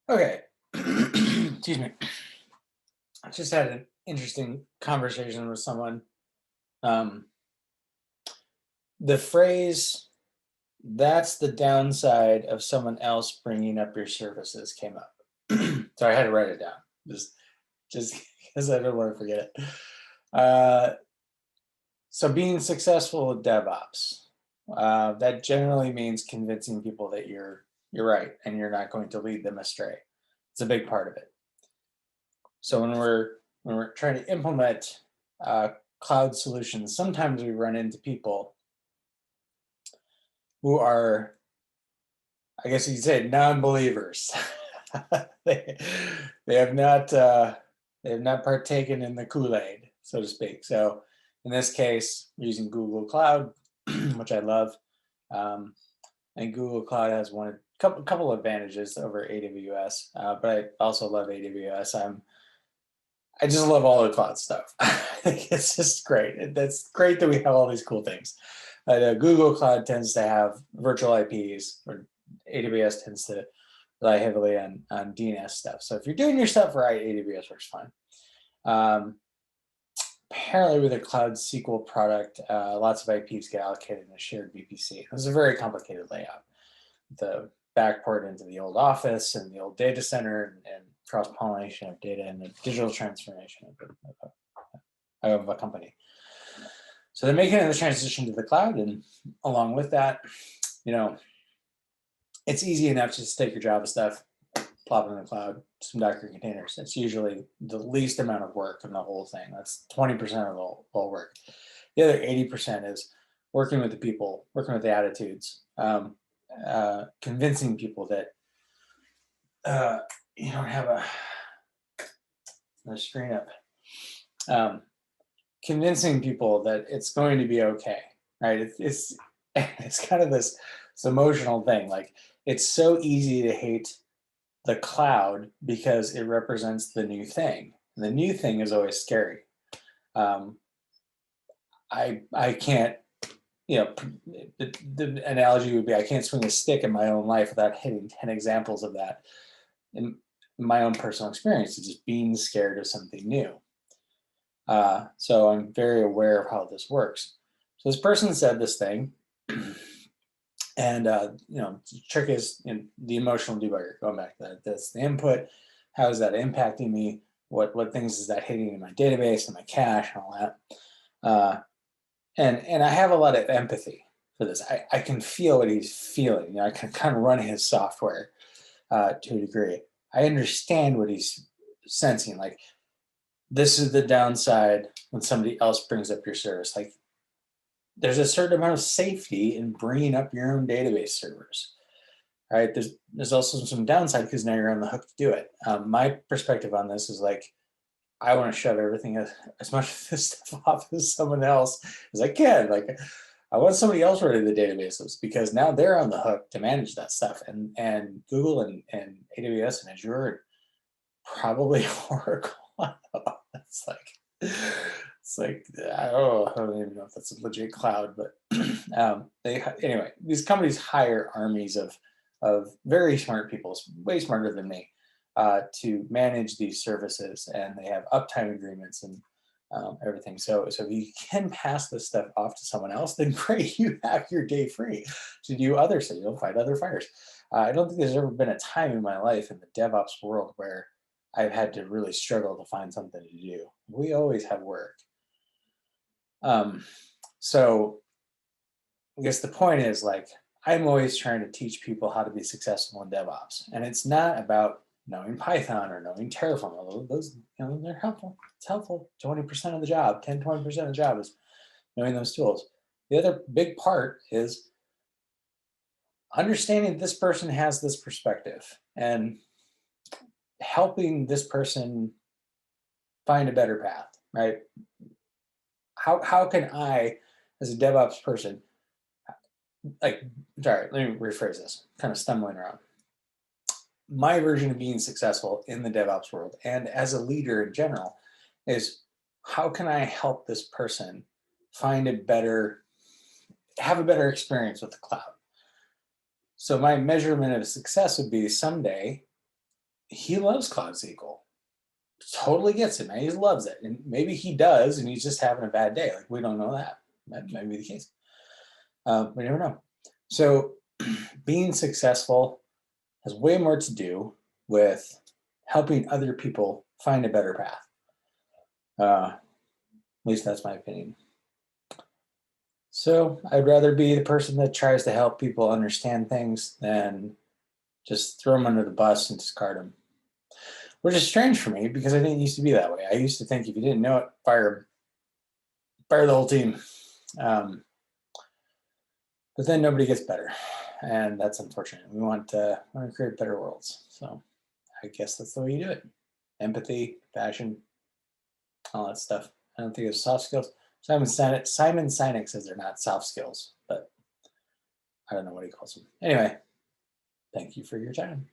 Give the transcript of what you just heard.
Okay. Excuse me. I just had an interesting conversation with someone. Um, the phrase "that's the downside of someone else bringing up your services" came up. So I had to write it down just because I don't want to forget it. Uh, so being successful with DevOps, that generally means convincing people that you're right and you're not going to lead them astray. It's a big part of it. So when we're trying to implement uh, cloud solutions, sometimes we run into people who are, I guess you could say, non-believers. they, they have not they have not partaken in the Kool-Aid, so to speak. So in this case, we're using Google Cloud, which I love. Um, and Google Cloud has couple advantages over AWS, but I also love AWS. I just love all the cloud stuff. I think it's just great. That's great that we have all these cool things. Google Cloud tends to have virtual IPs, or AWS tends to rely heavily on DNS stuff. So if you're doing your stuff right, AWS works fine. Um, Apparently, with a Cloud SQL product, lots of IPs get allocated in a shared VPC. This is a very complicated layout. The backport into the old office and the old data center and cross-pollination of data and the digital transformation of a company. So they're making the transition to the cloud, and along with that, you know, it's easy enough to just take your Java stuff, plop it in the cloud, some Docker containers. It's usually the least amount of work in the whole thing. That's 20% of the whole work. The other 80% is working with the people, working with the attitudes, convincing people that you don't have a screen up. Um, Convincing people that it's going to be okay, right? It's it's kind of this emotional thing. Like, it's so easy to hate the cloud because it represents the new thing. And the new thing is always scary. Um, I can't, you know, the analogy would be I can't swing a stick in my own life without hitting 10 examples of that in my own personal experience, of just being scared of something new. So I'm very aware of how this works. So this person said this thing, and the trick is the emotional debugger. Going back to that, that's the input. How is that impacting me? What things is that hitting in my database and my cache and all that? Uh, and I have a lot of empathy for this. I can feel what he's feeling. I can kind of run his software to a degree. I understand what he's sensing. Like, this is the downside when somebody else brings up your service. Like, there's a certain amount of safety in bringing up your own database servers, right? There's also some downside because now you're on the hook to do it. My perspective on this is like, I want to shove everything as much of this stuff off as someone else as I can. Like, I want somebody else running the databases because now they're on the hook to manage that stuff. And Google and AWS and Azure, and probably Oracle. It's like I don't even know if that's a legit cloud, but they anyway. These companies hire armies of very smart people, way smarter than me, to manage these services, and they have uptime agreements and everything. So if you can pass this stuff off to someone else, then great, you have your day free to do other stuff. You'll fight other fires. I don't think there's ever been a time in my life in the DevOps world where I've had to really struggle to find something to do. We always have work. Um, so I guess the point is, like, I'm always trying to teach people how to be successful in DevOps, and it's not about knowing Python or knowing Terraform. Although those, they're helpful. It's helpful. 20% of the job, 10, 20% of the job is knowing those tools. The other big part is understanding this person has this perspective and helping this person find a better path, right? How can I, as a DevOps person, like, sorry, let me rephrase this, kind of stumbling around. My version of being successful in the DevOps world and as a leader in general is, how can I help this person find have a better experience with the cloud? So my measurement of success would be, someday he loves Cloud SQL. Totally gets it, man. He loves it. And maybe he does, and he's just having a bad day. Like, we don't know that. That might be the case. We never know. So being successful has way more to do with helping other people find a better path. At least that's my opinion. So I'd rather be the person that tries to help people understand things than just throw them under the bus and discard them. Which is strange for me because I didn't used to be that way. I used to think if you didn't know it, fire the whole team. But then nobody gets better, and that's unfortunate. We want to create better worlds. So I guess that's the way you do it. Empathy, passion, all that stuff. I don't think it's soft skills. Simon Sinek says they're not soft skills, but I don't know what he calls them. Anyway, thank you for your time.